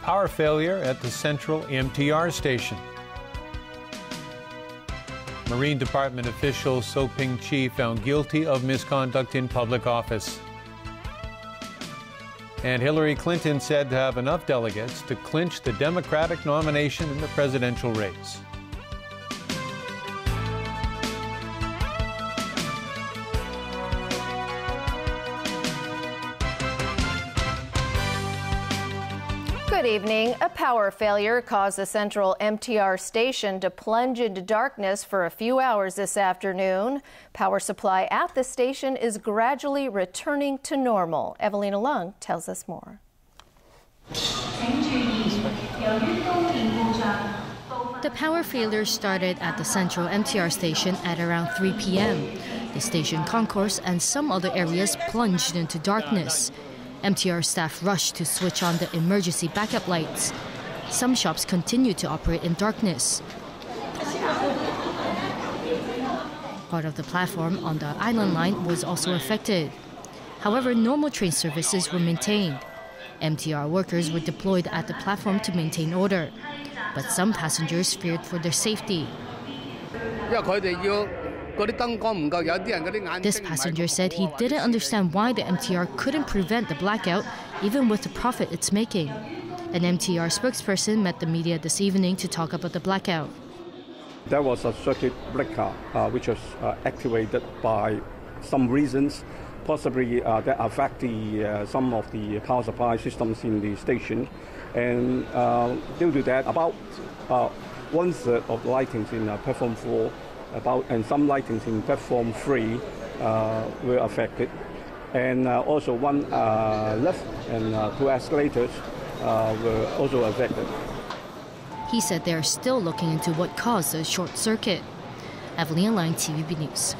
Power failure at the Central MTR station. Marine Department official So Ping-chi found guilty of misconduct in public office. And Hillary Clinton said to have enough delegates to clinch the Democratic nomination in the presidential race. Good evening. A power failure caused the Central MTR station to plunge into darkness for a few hours this afternoon. Power supply at the station is gradually returning to normal. Evelina Lung tells us more. The power failure started at the Central MTR station at around 3 p.m. The station concourse and some other areas plunged into darkness. MTR staff rushed to switch on the emergency backup lights. Some shops continued to operate in darkness. Part of the platform on the Island Line was also affected. However, normal train services were maintained. MTR workers were deployed at the platform to maintain order, but some passengers feared for their safety. This passenger said he didn't understand why the MTR couldn't prevent the blackout, even with the profit it's making. An MTR spokesperson met the media this evening to talk about the blackout. There was a circuit breaker which was activated by some reasons, possibly that affect some of the power supply systems in the station. And due to that, about 1/3 of lightings in platform 4 and some lightings in platform 3 were affected. And also one lift and 2 escalators were also affected. He said they are still looking into what caused the short circuit. Evelina Line, TVB News.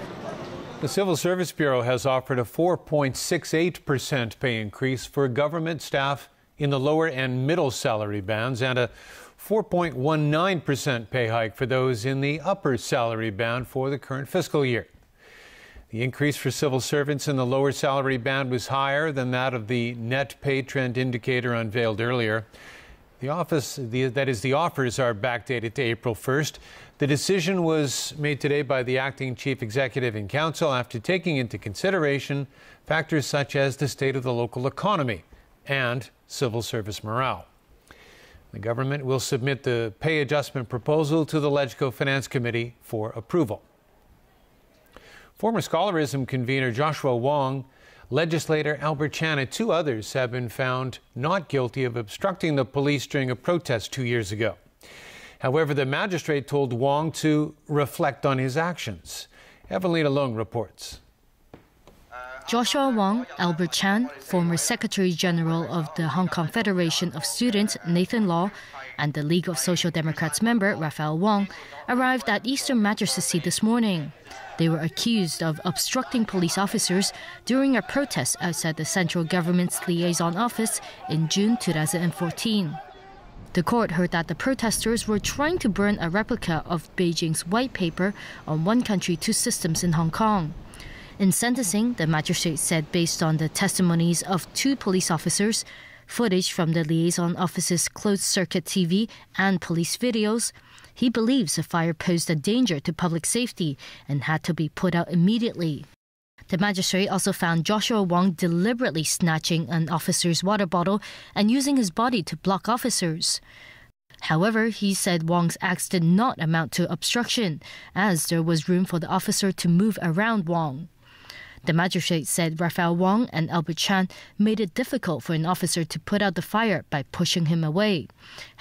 The Civil Service Bureau has offered a 4.68% pay increase for government staff in the lower and middle salary bands and a 4.19% pay hike for those in the upper salary band for the current fiscal year. The increase for civil servants in the lower salary band was higher than that of the net pay trend indicator unveiled earlier. The offers are backdated to April 1st. The decision was made today by the acting chief executive and council after taking into consideration factors such as the state of the local economy and civil service morale. The government will submit the pay adjustment proposal to the LegCo Finance Committee for approval. Former scholarism convener Joshua Wong, legislator Albert Chan, and 2 others have been found not guilty of obstructing the police during a protest 2 years ago. However, the magistrate told Wong to reflect on his actions. Evelina Lung reports. Joshua Wong, Albert Chan, former Secretary General of the Hong Kong Federation of Students Nathan Law, and the League of Social Democrats member Raphael Wong arrived at Eastern Magistracy this morning. They were accused of obstructing police officers during a protest outside the central government's liaison office in June 2014. The court heard that the protesters were trying to burn a replica of Beijing's white paper on one country, 2 systems in Hong Kong. In sentencing, the magistrate said based on the testimonies of 2 police officers, footage from the liaison office's closed-circuit TV and police videos, he believes the fire posed a danger to public safety and had to be put out immediately. The magistrate also found Joshua Wong deliberately snatching an officer's water bottle and using his body to block officers. However, he said Wong's acts did not amount to obstruction, as there was room for the officer to move around Wong. The magistrate said Raphael Wong and Albert Chan made it difficult for an officer to put out the fire by pushing him away.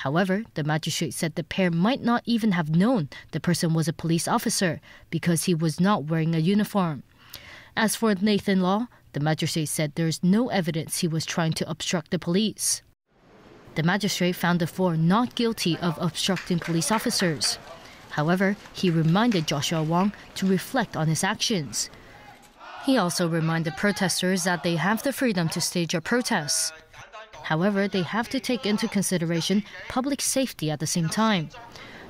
However, the magistrate said the pair might not even have known the person was a police officer because he was not wearing a uniform. As for Nathan Law, the magistrate said there is no evidence he was trying to obstruct the police. The magistrate found the 4 not guilty of obstructing police officers. However, he reminded Joshua Wong to reflect on his actions. He also reminded protesters that they have the freedom to stage a protest. However, they have to take into consideration public safety at the same time.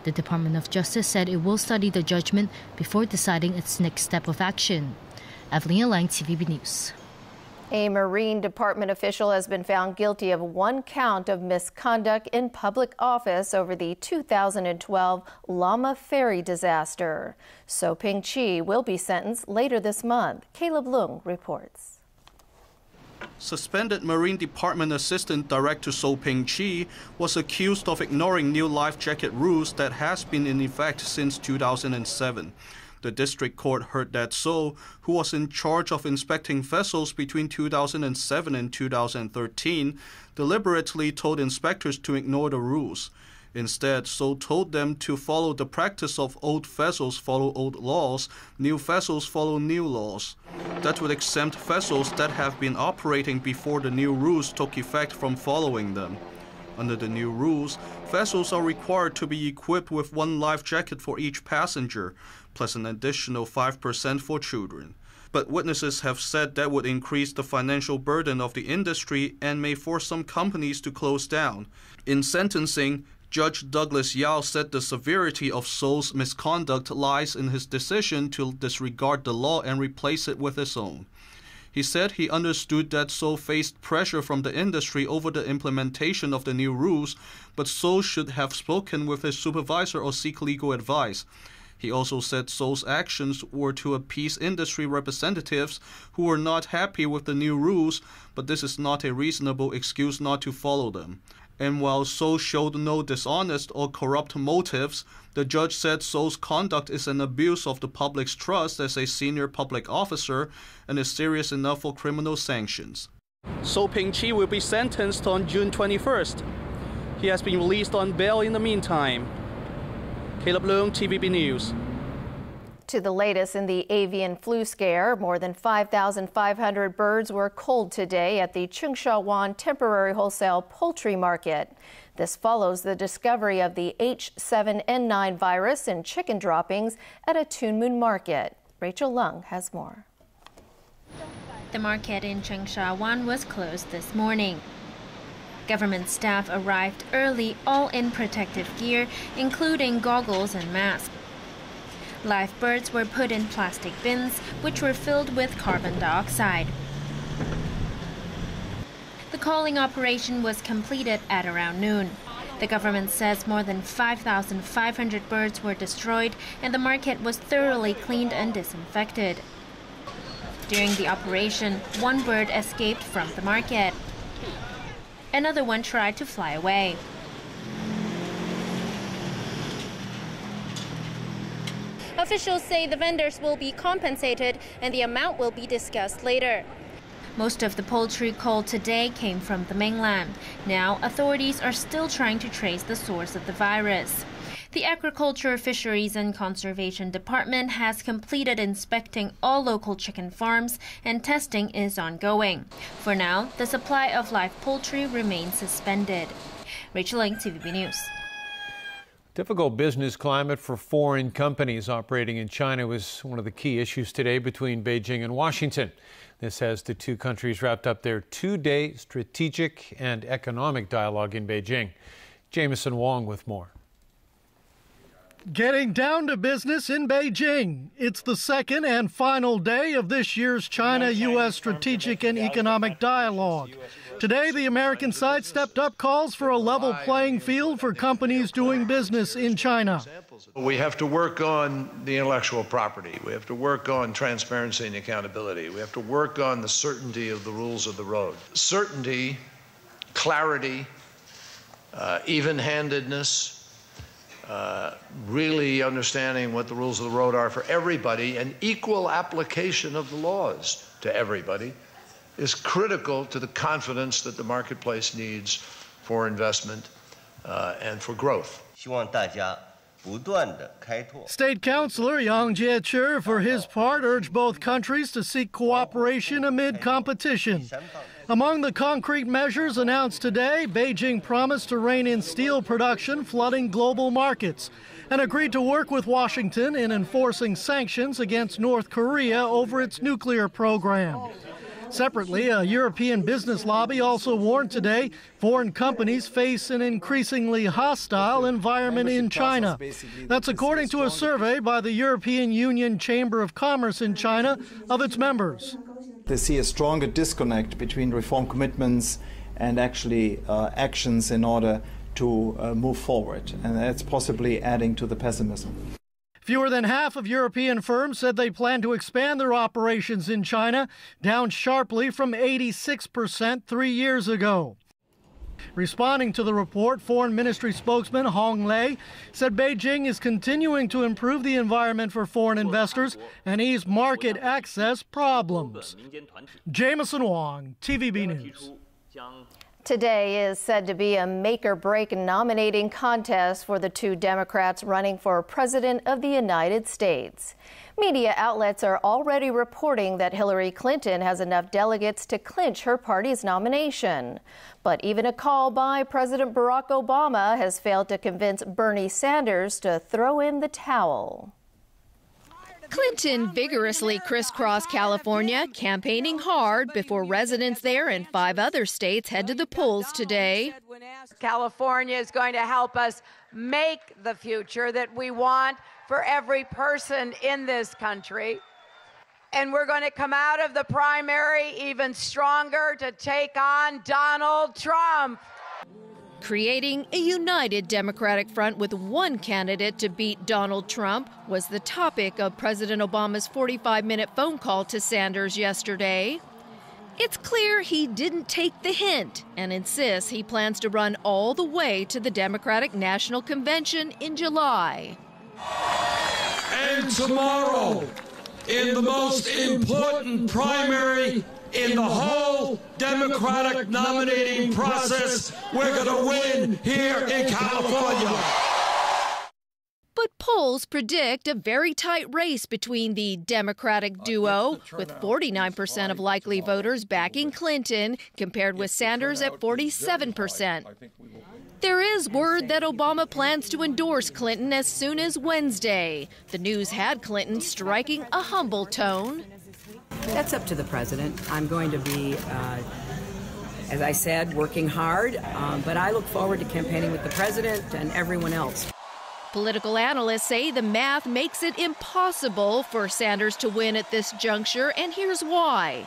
The Department of Justice said it will study the judgment before deciding its next step of action. Evelyn Lang, TVB News. A Marine Department official has been found guilty of one count of misconduct in public office over the 2012 Lama Ferry disaster. So Ping-chi will be sentenced later this month. Caleb Leung reports. Suspended Marine Department Assistant Director So Ping-chi was accused of ignoring new life jacket rules that has been in effect since 2007. The district court heard that So, who was in charge of inspecting vessels between 2007 and 2013, deliberately told inspectors to ignore the rules. Instead, So told them to follow the practice of old vessels follow old laws, new vessels follow new laws. That would exempt vessels that have been operating before the new rules took effect from following them. Under the new rules, vessels are required to be equipped with one life jacket for each passenger, plus an additional 5% for children. But witnesses have said that would increase the financial burden of the industry and may force some companies to close down. In sentencing, Judge Douglas Yao said the severity of So's misconduct lies in his decision to disregard the law and replace it with his own. He said he understood that So faced pressure from the industry over the implementation of the new rules, but So should have spoken with his supervisor or seek legal advice. He also said So's actions were to appease industry representatives who were not happy with the new rules, but this is not a reasonable excuse not to follow them. And while So showed no dishonest or corrupt motives, the judge said So's conduct is an abuse of the public's trust as a senior public officer and is serious enough for criminal sanctions. So Ping-chi will be sentenced on June 21st. He has been released on bail in the meantime. Caleb Leung, TVB News. To the latest in the avian flu scare, more than 5,500 birds were culled today at the Chengshawan Temporary Wholesale Poultry Market. This follows the discovery of the H7N9 virus in chicken droppings at a Tunmun market. Rachel Lung has more. The market in Chengshawan was closed this morning. Government staff arrived early, all in protective gear, including goggles and masks. Live birds were put in plastic bins, which were filled with carbon dioxide. The culling operation was completed at around noon. The government says more than 5,500 birds were destroyed and the market was thoroughly cleaned and disinfected. During the operation, one bird escaped from the market. Another one tried to fly away. Officials say the vendors will be compensated and the amount will be discussed later. Most of the poultry culled today came from the mainland. Now, authorities are still trying to trace the source of the virus. The Agriculture, Fisheries and Conservation Department has completed inspecting all local chicken farms and testing is ongoing. For now, the supply of live poultry remains suspended. Rachel Ling, TVB News. Difficult business climate for foreign companies operating in China was one of the key issues today between Beijing and Washington. This as the two countries wrapped up their two-day strategic and economic dialogue in Beijing. Jameson Wong with more. Getting down to business in Beijing. It's the second and final day of this year's China-U.S. strategic and economic dialogue. Today, the American side stepped up calls for a level playing field for companies doing business in China. We have to work on the intellectual property. We have to work on transparency and accountability. We have to work on the certainty of the rules of the road. Certainty, clarity, even-handedness, really understanding what the rules of the road are for everybody, and equal application of the laws to everybody is critical to the confidence that the marketplace needs for investment and for growth. State Councilor Yang Jiechi, for his part, urged both countries to seek cooperation amid competition. Among the concrete measures announced today, Beijing promised to rein in steel production flooding global markets and agreed to work with Washington in enforcing sanctions against North Korea over its nuclear program. Separately, a European business lobby also warned today foreign companies face an increasingly hostile environment in China. That's according to a survey by the European Union Chamber of Commerce in China of its members. They see a stronger disconnect between reform commitments and actually actions in order to move forward, and that's possibly adding to the pessimism. Fewer than half of European firms said they plan to expand their operations in China, down sharply from 86% 3 years ago. Responding to the report, Foreign Ministry spokesman Hong Lei said Beijing is continuing to improve the environment for foreign investors and ease market access problems. Jameson Wong, TVB News. Today is said to be a make-or-break nominating contest for the two Democrats running for President of the United States. Media outlets are already reporting that Hillary Clinton has enough delegates to clinch her party's nomination. But even a call by President Barack Obama has failed to convince Bernie Sanders to throw in the towel. Clinton vigorously crisscrossed California, campaigning hard before residents there in 5 other states head to the polls today. California is going to help us make the future that we want for every person in this country. And we're going to come out of the primary even stronger to take on Donald Trump. Creating a united Democratic front with one candidate to beat Donald Trump was the topic of President Obama's 45-minute phone call to Sanders yesterday. It's clear he didn't take the hint and insists he plans to run all the way to the Democratic National Convention in July. And tomorrow, in the most important primary in the whole Democratic nominating process, we're going to win here in California. But polls predict a very tight race between the Democratic duo, with 49% of likely voters backing Clinton, compared with Sanders at 47%. There is word that Obama plans to endorse Clinton as soon as Wednesday. The news had Clinton striking a humble tone. That's up to the president. I'm going to be, as I said, working hard, but I look forward to campaigning with the president and everyone else. Political analysts say the math makes it impossible for Sanders to win at this juncture, and here's why.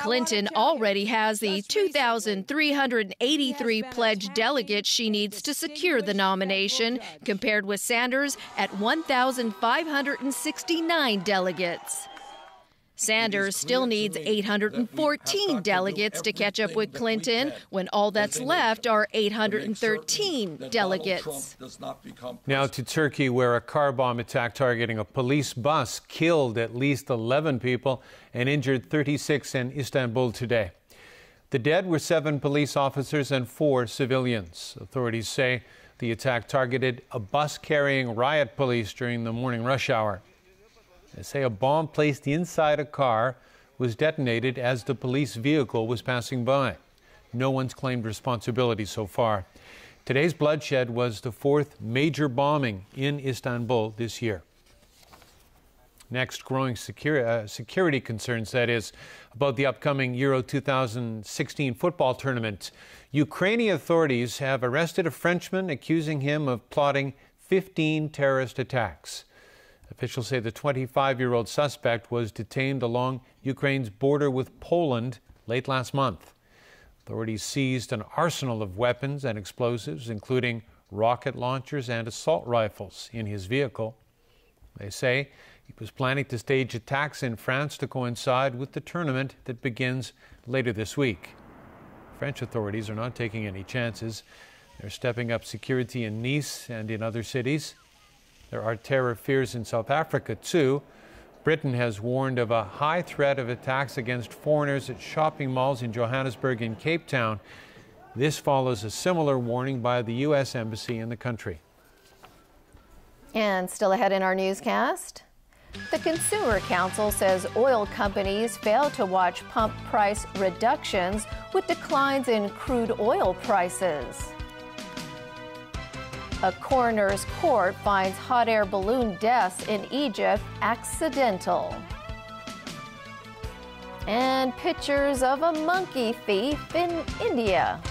Clinton already has the 2,383 pledged delegates she needs to secure the nomination, compared with Sanders at 1,569 delegates. Sanders still needs 814 delegates to catch up with Clinton, when all that's left are 813 delegates. Now to Turkey, where a car bomb attack targeting a police bus killed at least 11 people and injured 36 in Istanbul today. The dead were 7 police officers and 4 civilians. Authorities say the attack targeted a bus carrying riot police during the morning rush hour. They say a bomb placed inside a car was detonated as the police vehicle was passing by. No one's claimed responsibility so far. Today's bloodshed was the 4th major bombing in Istanbul this year. Next, growing security concerns, that is, about the upcoming Euro 2016 football tournament. Ukrainian authorities have arrested a Frenchman, accusing him of plotting 15 terrorist attacks. Officials say the 25-year-old suspect was detained along Ukraine's border with Poland late last month. Authorities seized an arsenal of weapons and explosives, including rocket launchers and assault rifles, in his vehicle. They say he was planning to stage attacks in France to coincide with the tournament that begins later this week. French authorities are not taking any chances. They're stepping up security in Nice and in other cities. There are terror fears in South Africa, too. Britain has warned of a high threat of attacks against foreigners at shopping malls in Johannesburg and Cape Town. This follows a similar warning by the U.S. Embassy in the country. And still ahead in our newscast, the Consumer Council says oil companies fail to watch pump price reductions with declines in crude oil prices. A coroner's court finds hot air balloon deaths in Egypt accidental. And pictures of a monkey thief in India.